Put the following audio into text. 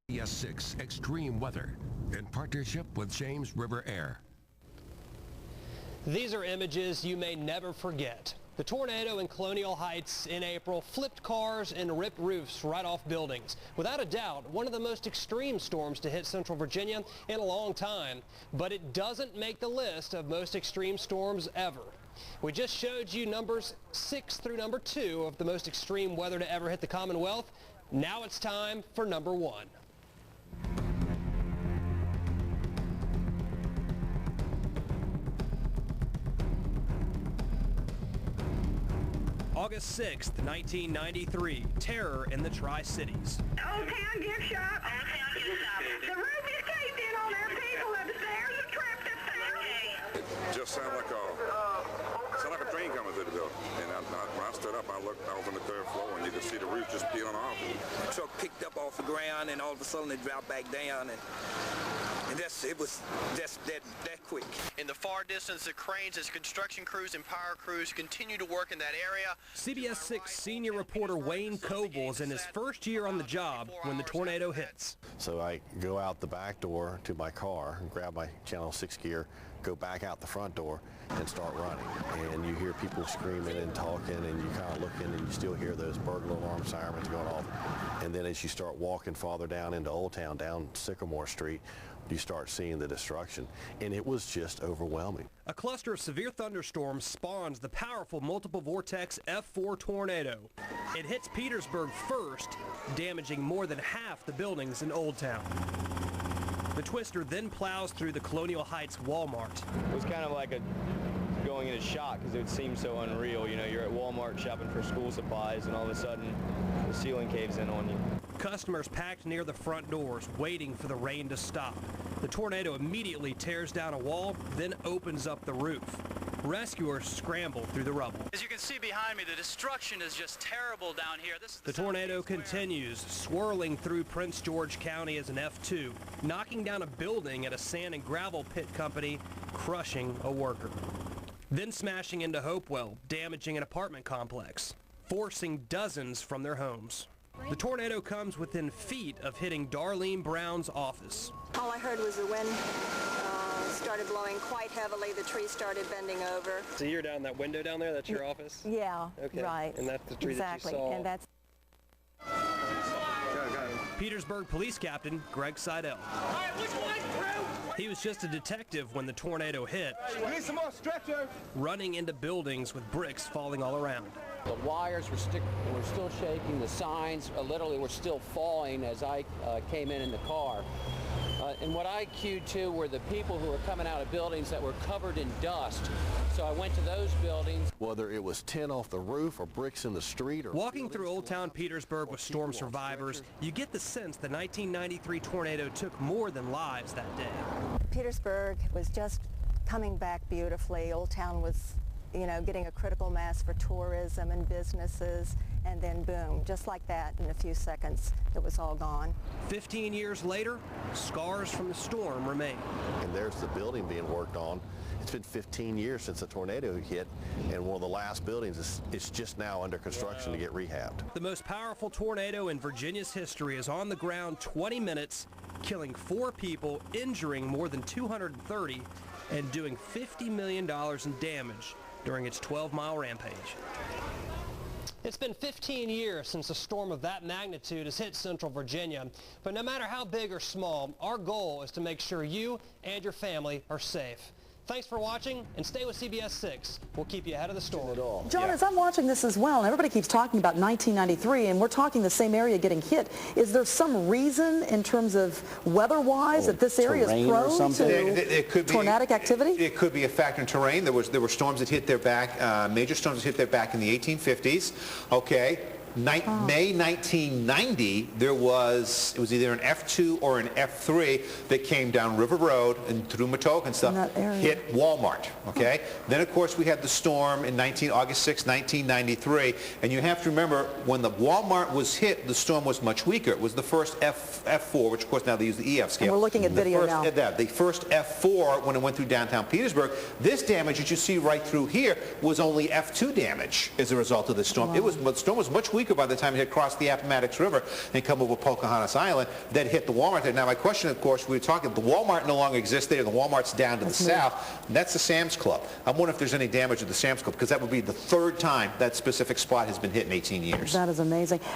CBS 6 Extreme Weather in partnership with James River Air. These are images you may never forget. The tornado in Colonial Heights in April flipped cars and ripped roofs right off buildings. Without a doubt, one of the most extreme storms to hit Central Virginia in a long time. But it doesn't make the list of most extreme storms ever. We just showed you numbers 6 through number 2 of the most extreme weather to ever hit the Commonwealth. Now it's time for number 1. August 6th, 1993, terror in the Tri-Cities. Old Towne gift shop. The roof is caved in on their people. The stairs are trapped upstairs. It just sounded like a train coming through the building. And when I stood up, I looked, I was on the 3rd floor, and you could see the roof just peeling off. The truck picked up off the ground, and all of a sudden it dropped back down, and it was that quick. In the far distance, the cranes as construction crews and power crews continue to work in that area. CBS 6 senior reporter Wayne Coble is in his first year on the job when the tornado hits. So I go out the back door to my car and grab my Channel 6 gear, go back out the front door and start running. And you hear people screaming and talking, and you kind of look in and you still hear those burglar alarm sirens going off. And then as you start walking farther down into Old Towne, down Sycamore Street, you start seeing the destruction, and it was just overwhelming. A cluster of severe thunderstorms spawns the powerful multiple vortex F4 tornado. It hits Petersburg first, damaging more than half the buildings in Old Towne. The twister then plows through the Colonial Heights Wal-Mart. It was kind of like going into shock because it would seem so unreal. You know, you're at Wal-Mart shopping for school supplies, and all of a sudden the ceiling caves in on you. Customers packed near the front doors, waiting for the rain to stop. The tornado immediately tears down a wall, then opens up the roof. Rescuers scramble through the rubble. As you can see behind me, the destruction is just terrible down here. This is the tornado continues, swirling through Prince George County as an F2, knocking down a building at a sand and gravel pit company, crushing a worker. Then smashing into Hopewell, damaging an apartment complex, forcing dozens from their homes. The tornado comes within feet of hitting Darlene Brown's office. All I heard was the wind started blowing quite heavily. The tree started bending over. So you're down that window down there? That's your office? Yeah, okay. Right. And that's the tree exactly. that you saw? And that's Petersburg Police Captain Greg Seidel. He was just a detective when the tornado hit, running into buildings with bricks falling all around. The wires were still shaking. The signs literally were still falling as I came in the car. And what I cued to were the people who were coming out of buildings that were covered in dust. So I went to those buildings. Whether it was tin off the roof or bricks in the street or... Walking through Old Towne Petersburg with storm survivors, you get the sense the 1993 tornado took more than lives that day. Petersburg was just coming back beautifully. Old Towne was, you know, getting a critical mass for tourism and businesses, and then boom, just like that, in a few seconds, it was all gone. 15 years later, scars from the storm remain. And there's the building being worked on. It's been 15 years since the tornado hit, and one of the last buildings is just now under construction to get rehabbed. The most powerful tornado in Virginia's history is on the ground 20 minutes, killing 4 people, injuring more than 230, and doing $50 million in damage during its 12-mile rampage. It's been 15 years since a storm of that magnitude has hit Central Virginia, but no matter how big or small, our goal is to make sure you and your family are safe. Thanks for watching, and stay with CBS 6. We'll keep you ahead of the storm. John, as I'm watching this as well, and everybody keeps talking about 1993, and we're talking the same area getting hit, is there some reason in terms of weather-wise that this area is prone to tornadic activity? It could be a factor in terrain. There were storms that hit their back, major storms that hit their back in the 1850s. Okay. May 1990, it was either an F2 or an F3 that came down River Road and through Matoke and stuff, hit Wal-Mart, okay? Then, of course, we had the storm in August 6, 1993, and you have to remember, when the Wal-Mart was hit, the storm was much weaker. It was the first F4, which, of course, now they use the EF scale. And we're looking at video now. The first F4, when it went through downtown Petersburg, this damage that you see right through here was only F2 damage as a result of the storm. Wow. The storm was much weaker tweaker by the time it had crossed the Appomattox River and come over Pocahontas Island that hit the Wal-Mart there. Now, my question, of course, we were talking, the Wal-Mart no longer exists there. The Wal-Mart's down to the south. And that's the Sam's Club. I'm wondering if there's any damage to the Sam's Club, because that would be the third time that specific spot has been hit in 18 years. That is amazing.